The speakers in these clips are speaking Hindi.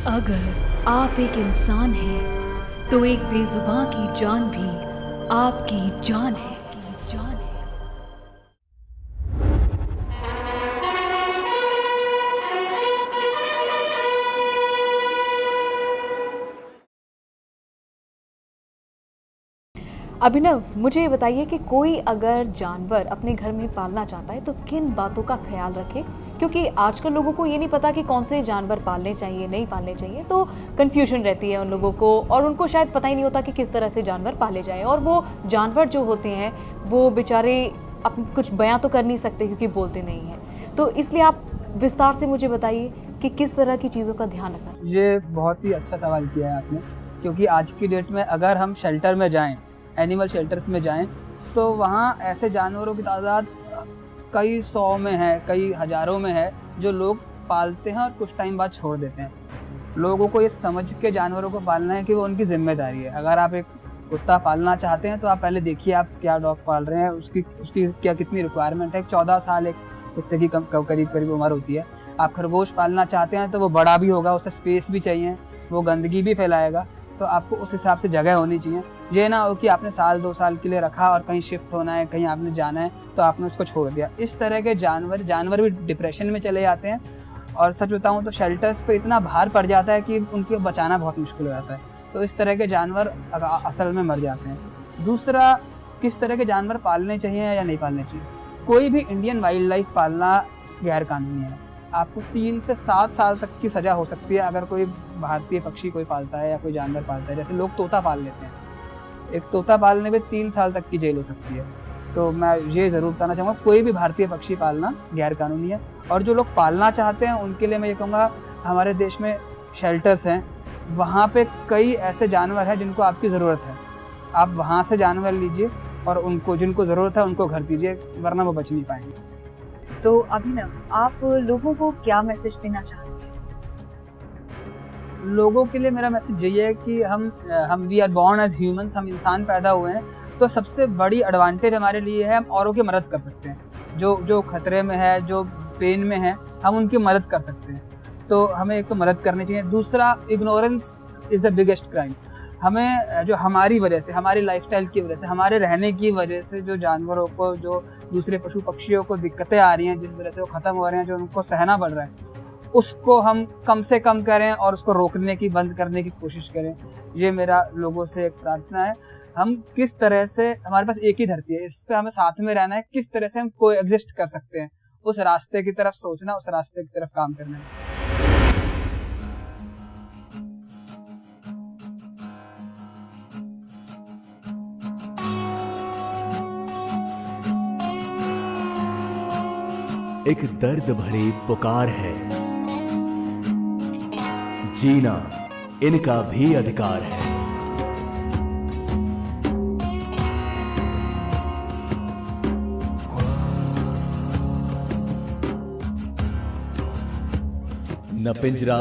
अगर आप एक इंसान हैं तो एक बेजुबां की जान भी आपकी जान है। अभिनव, मुझे ये बताइए कि कोई अगर जानवर अपने घर में पालना चाहता है तो किन बातों का ख्याल रखे? क्योंकि आजकल लोगों को ये नहीं पता कि कौन से जानवर पालने चाहिए, नहीं पालने चाहिए, तो कन्फ्यूजन रहती है उन लोगों को और उनको शायद पता ही नहीं होता कि किस तरह से जानवर पाले जाएं। और वो जानवर जो होते हैं वो बेचारे अपन कुछ बयां तो कर नहीं सकते क्योंकि बोलते नहीं हैं। तो इसलिए आप विस्तार से मुझे बताइए कि किस तरह की चीज़ों का ध्यान रखना। ये बहुत ही अच्छा सवाल किया है आपने, क्योंकि आज की डेट में अगर हम शेल्टर में जाएं, एनिमल शेल्टर्स में जाएं, तो वहाँ ऐसे जानवरों की तादाद कई सौ में है, कई हज़ारों में है, जो लोग पालते हैं और कुछ टाइम बाद छोड़ देते हैं। लोगों को ये समझ के जानवरों को पालना है कि वो उनकी ज़िम्मेदारी है। अगर आप एक कुत्ता पालना चाहते हैं तो आप पहले देखिए आप क्या डॉग पाल रहे हैं, उसकी क्या कितनी रिक्वायरमेंट है। 14 साल एक कुत्ते की करीब उम्र होती है। आप खरगोश पालना चाहते हैं तो वो बड़ा भी होगा, उसे स्पेस भी चाहिए, वो गंदगी भी फैलाएगा, तो आपको उस हिसाब से जगह होनी चाहिए। ये ना हो कि आपने साल 2 साल के लिए रखा और कहीं शिफ्ट होना है, कहीं आपने जाना है तो आपने उसको छोड़ दिया। इस तरह के जानवर भी डिप्रेशन में चले जाते हैं और सच बताऊं तो शेल्टर्स पे इतना भार पड़ जाता है कि उनको बचाना बहुत मुश्किल हो जाता है। तो इस तरह के जानवर असल में मर जाते हैं। दूसरा, किस तरह के जानवर पालने चाहिए या नहीं पालने चाहिए। कोई भी इंडियन वाइल्ड लाइफ पालना गैर कानूनी है। आपको 3 से 7 साल तक की सज़ा हो सकती है अगर कोई भारतीय पक्षी कोई पालता है या कोई जानवर पालता है। जैसे लोग तोता पाल लेते हैं, एक तोता पालने में 3 साल तक की जेल हो सकती है। तो मैं ये ज़रूर बताना चाहूँगा, कोई भी भारतीय पक्षी पालना गैर कानूनी है। और जो लोग पालना चाहते हैं उनके लिए मैं ये कहूँगा, हमारे देश में शेल्टर्स हैं, वहाँ पे कई ऐसे जानवर हैं जिनको आपकी ज़रूरत है। आप वहाँ से जानवर लीजिए और उनको जिनको ज़रूरत है उनको घर दीजिए, वरना वो बच नहीं पाएंगे। तो अभिनव, आप लोगों को क्या मैसेज देना चाहते हैं? लोगों के लिए मेरा मैसेज यही है कि हम we are born as humans, हम इंसान पैदा हुए हैं, तो सबसे बड़ी एडवांटेज हमारे लिए है हम औरों की मदद कर सकते हैं। जो खतरे में है, जो पेन में है, हम उनकी मदद कर सकते हैं। तो हमें एक तो मदद करनी चाहिए। दूसरा, ignorance is the biggest crime. हमें जो हमारी वजह से, हमारी लाइफस्टाइल की वजह से, हमारे रहने की वजह से जो जानवरों को, जो दूसरे पशु पक्षियों को दिक्कतें आ रही हैं, जिस वजह से वो ख़त्म हो रहे हैं, जो उनको सहना पड़ रहा है, उसको हम कम से कम करें और उसको रोकने की, बंद करने की कोशिश करें। ये मेरा लोगों से एक प्रार्थना है। हम किस तरह से, हमारे पास एक ही धरती है, इस पे हमें साथ में रहना है, किस तरह से हम कोएग्जिस्ट कर सकते हैं, उस रास्ते की तरफ सोचना, उस रास्ते की तरफ काम करना है। एक दर्द भरी पुकार है, जीना इनका भी अधिकार है। न पिंजरा,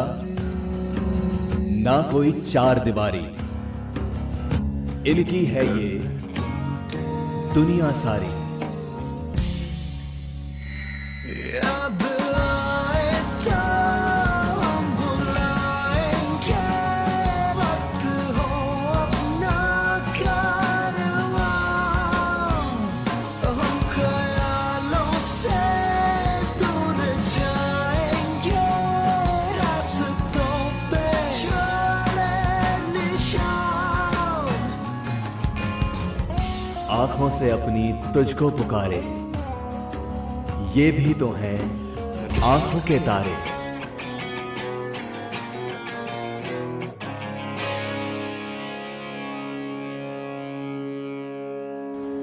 ना कोई चार दीवारी, इनकी है ये दुनिया सारी। आंखों से अपनी तुझको पुकारे, ये भी तो हैं आंखों के तारे।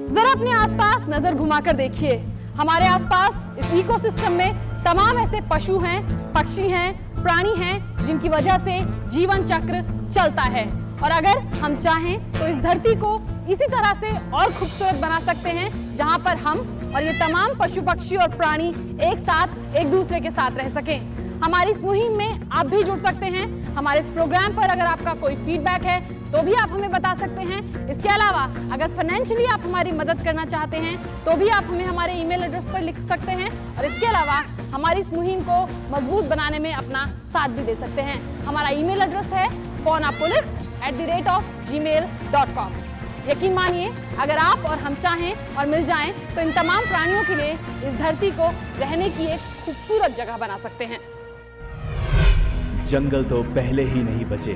जरा अपने आसपास नजर घुमाकर देखिए। हमारे आसपास इस इकोसिस्टम में तमाम ऐसे पशु हैं, पक्षी हैं, प्राणी हैं जिनकी वजह से जीवन चक्र चलता है। और अगर हम चाहें तो इस धरती को इसी तरह से और खूबसूरत बना सकते हैं जहां पर हम और ये तमाम पशु पक्षी और प्राणी एक साथ एक दूसरे के साथ रह सकें। हमारी इस मुहिम में आप भी जुड़ सकते हैं। हमारे इस प्रोग्राम पर अगर आपका कोई फीडबैक है तो भी आप हमें बता सकते हैं। इसके अलावा अगर फाइनेंशियली आप हमारी मदद करना चाहते हैं तो भी आप हमें हमारे ईमेल एड्रेस पर लिख सकते हैं। और इसके अलावा हमारी इस मुहिम को मजबूत बनाने में अपना साथ भी दे सकते हैं। हमारा ईमेल एड्रेस है faunapolice@gmail.com। यकीन मानिए, अगर आप और हम चाहें और मिल जाएं तो इन तमाम प्राणियों के लिए इस धरती को रहने की एक खूबसूरत जगह बना सकते हैं। जंगल तो पहले ही नहीं बचे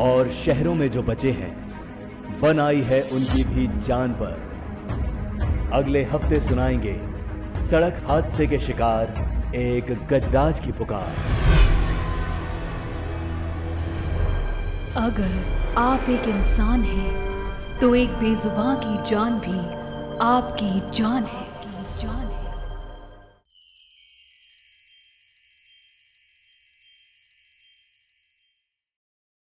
और शहरों में जो बचे हैं बन आई है उनकी भी जान पर। अगले हफ्ते सुनाएंगे सड़क हादसे के शिकार एक गजराज की पुकार। अगर आप एक इंसान हैं तो एक बेजुबान की जान भी आपकी जान है।